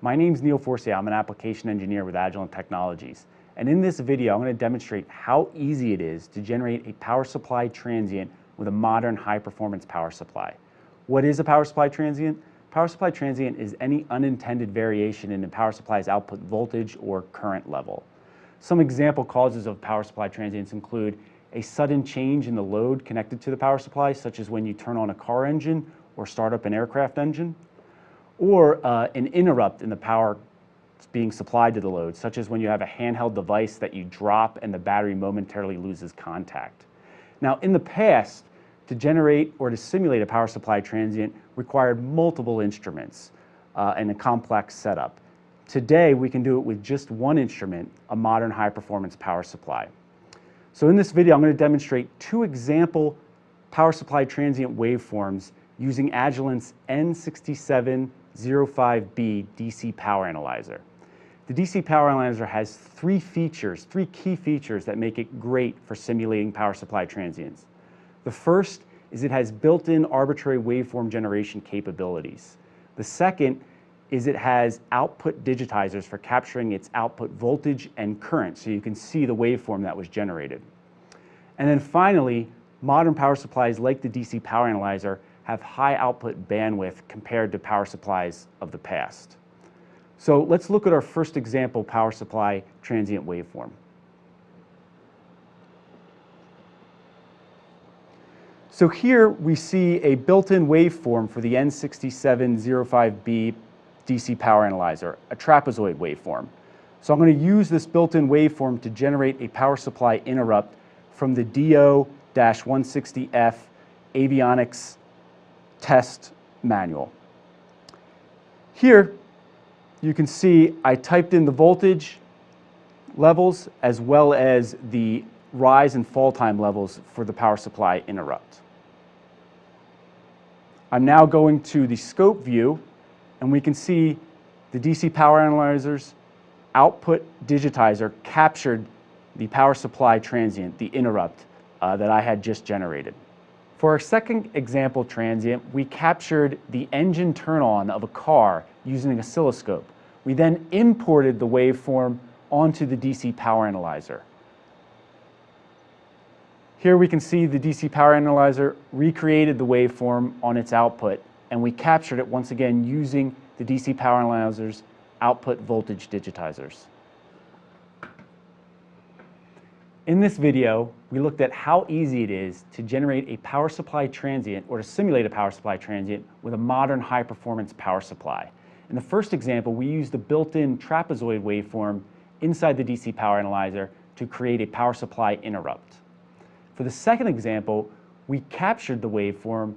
My name is Neil Forcier. I'm an application engineer with Agilent Technologies. And in this video, I'm going to demonstrate how easy it is to generate a power supply transient with a modern high-performance power supply. What is a power supply transient? Power supply transient is any unintended variation in the power supply's output voltage or current level. Some example causes of power supply transients include a sudden change in the load connected to the power supply, such as when you turn on a car engine or start up an aircraft engine, or an interrupt in the power being supplied to the load, such as when you have a handheld device that you drop and the battery momentarily loses contact. Now, in the past, to generate or to simulate a power supply transient required multiple instruments and a complex setup. Today, we can do it with just one instrument, a modern high-performance power supply. So in this video, I'm going to demonstrate two example power supply transient waveforms using Agilent's N6705B DC power analyzer. The DC power analyzer has three key features that make it great for simulating power supply transients. The first is it has built-in arbitrary waveform generation capabilities. The second is it has output digitizers for capturing its output voltage and current, so you can see the waveform that was generated. And then finally, modern power supplies like the DC power analyzer have high output bandwidth compared to power supplies of the past. So let's look at our first example power supply transient waveform. So here we see a built-in waveform for the N6705B DC power analyzer, a trapezoid waveform. So I'm going to use this built-in waveform to generate a power supply interrupt from the DO-160F avionics test manual. Here you can see I typed in the voltage levels as well as the rise and fall time levels for the power supply interrupt. I'm now going to the scope view, and we can see the DC power analyzer's output digitizer captured the power supply transient, the interrupt that I had just generated. For our second example transient, we captured the engine turn-on of a car using an oscilloscope. We then imported the waveform onto the DC power analyzer. Here we can see the DC power analyzer recreated the waveform on its output, and we captured it once again using the DC power analyzer's output voltage digitizers. In this video, we looked at how easy it is to generate a power supply transient or to simulate a power supply transient with a modern high-performance power supply. In the first example, we used the built-in trapezoid waveform inside the DC power analyzer to create a power supply interrupt. For the second example, we captured the waveform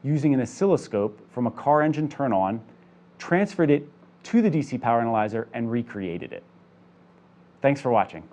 using an oscilloscope from a car engine turn-on, transferred it to the DC power analyzer, and recreated it. Thanks for watching.